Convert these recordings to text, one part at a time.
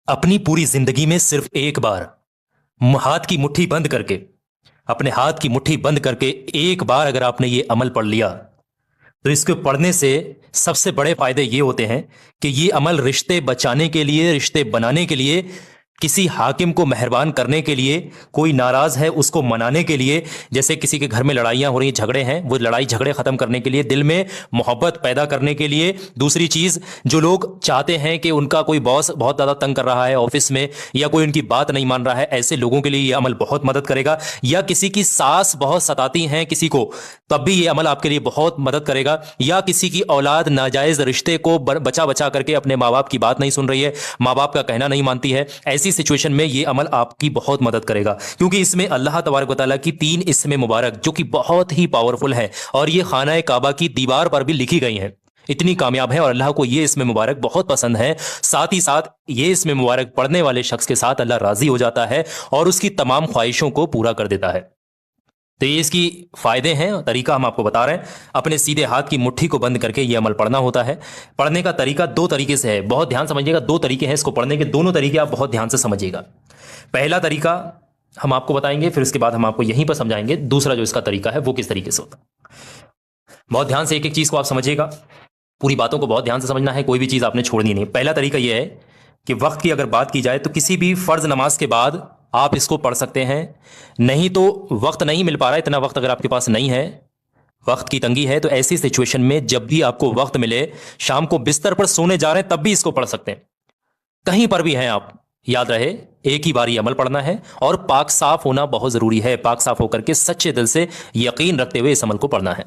اپنی پوری زندگی میں صرف ایک بار ہاتھ کی مٹھی بند کر کے اپنے ہاتھ کی مٹھی بند کر کے ایک بار اگر آپ نے یہ عمل پڑھ لیا تو اس کو پڑھنے سے سب سے بڑے فائدے یہ ہوتے ہیں کہ یہ عمل رشتے بچانے کے لیے، رشتے بنانے کے لیے، کسی حاکم کو مہربان کرنے کے لیے، کوئی ناراض ہے اس کو منانے کے لیے، جیسے کسی کے گھر میں لڑائیاں ہو رہی ہیں، جھگڑے ہیں، وہ لڑائی جھگڑے ختم کرنے کے لیے، دل میں محبت پیدا کرنے کے لیے۔ دوسری چیز، جو لوگ چاہتے ہیں کہ ان کا کوئی باس بہت زیادہ تنگ کر رہا ہے آفس میں، یا کوئی ان کی بات نہیں مان رہا ہے، ایسے لوگوں کے لیے یہ عمل بہت مدد کرے گا۔ یا کسی کی ساس بہت ستاتی ہیں کسی کو، تب بھی یہ عمل آپ کے لیے بہت مدد کرے گا۔ یا کسی کی اولاد ناجائز رشتے کو بچا بچا کر کے اپنے ماں باپ کی بات نہیں سن رہی ہے، ماں باپ کا کہنا نہیں مانتی ہے، ایسی سچویشن میں یہ عمل آپ کی بہت مدد کرے گا، کیونکہ اس میں اللہ تبارک و تعالیٰ کی 3 اسم مبارک جو کہ بہت ہی پاورفل ہے، اور یہ خانہ کعبہ کی دیوار پر بھی لکھی گئی ہیں، اتنی کامیاب ہے، اور اللہ کو یہ اسم مبارک بہت پسند ہے۔ ساتھ ہی ساتھ یہ اسم مبارک پڑھنے والے شخص کے ساتھ اللہ راضی ہو جاتا ہے اور اس کی تمام خواہشوں کو پورا کر دیتا ہے۔ تو یہ اس کی فائدے ہیں، طریقہ ہم آپ کو بتا رہے ہیں۔ اپنے سیدھے ہاتھ کی مٹھی کو بند کر کے یہ عمل پڑھنا ہوتا ہے۔ پڑھنے کا طریقہ 2 طریقے سے ہے، بہت دھیان سمجھیے گا، 2 طریقے ہیں اس کو پڑھنے کے، دونوں طریقے آپ بہت دھیان سے سمجھیے گا۔ پہلا طریقہ ہم آپ کو بتائیں گے، پھر اس کے بعد ہم آپ کو یہیں پر سمجھائیں گے دوسرا جو اس کا طریقہ ہے وہ کس طریقے سے ہوتا ہے۔ بہت دھیان سے ایک ایک چیز کو آپ سمجھیے گا، پوری باتوں کو بہت دھیان سے سمجھنا ہے، کوئی بھی چیز آپ نے چھوڑنی نہیں۔ پہلا طریقہ یہ ہے کہ وقت کی اگر بات کی جائے تو کسی بھی فرض نماز کے بعد آپ اس کو پڑھ سکتے ہیں، نہیں تو وقت نہیں مل پا رہا ہے، اتنا وقت اگر آپ کے پاس نہیں ہے، وقت کی تنگی ہے، تو ایسی سچویشن میں جب بھی آپ کو وقت ملے، شام کو بستر پر سونے جا رہے ہیں تب بھی اس کو پڑھ سکتے ہیں، کہیں پر بھی ہیں آپ، یاد رہے ایک ہی بار یہ عمل پڑھنا ہے، اور پاک صاف ہونا بہت ضروری ہے، پاک صاف ہو کر کے سچے دل سے یقین رکھتے ہوئے اس عمل کو پڑھنا ہے۔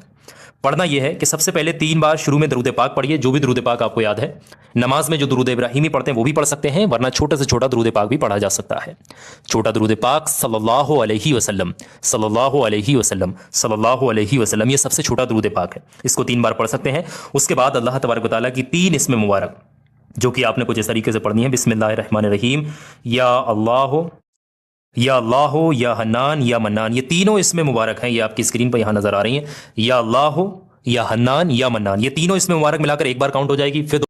پڑھنا یہ ہے کہ سب سے پہلے 3 بار شروع میں درود پاک پڑھیے، جو بھی درود پاک آپ کو یاد ہے۔ نماز میں جو درود ابراہیمی پڑھتے ہیں وہ بھی پڑھ سکتے ہیں، ورنہ چھوٹا سے چھوٹا درود پاک بھی پڑھا جا سکتا ہے۔ چھوٹا درود پاک صلی اللہ علیہ وسلم، صلی اللہ علیہ وسلم، صلی اللہ علیہ وسلم، یہ سب سے چھوٹا درود پاک ہے، اس کو 3 بار پڑھ سکتے ہیں۔ اس کے بعد اللہ تبارک و تعالیٰ کی 3 اسم مبارک جو کہ آپ نے کچھ اس طریقے سے پڑھنی ہے، بسم اللہ الرحمن الرحیم، یا اللہ، یا اللہ، یا حنان، یا منان، یہ تینوں اسم مبارک ہیں، یہ آپ کی اسکرین پہ یہاں نظر آ رہی ہیں، یا اللہ، یا حنان، یا منان، یہ تینوں اسم مبارک ملا کر ایک بار کاؤنٹ ہو جائے گی، پھر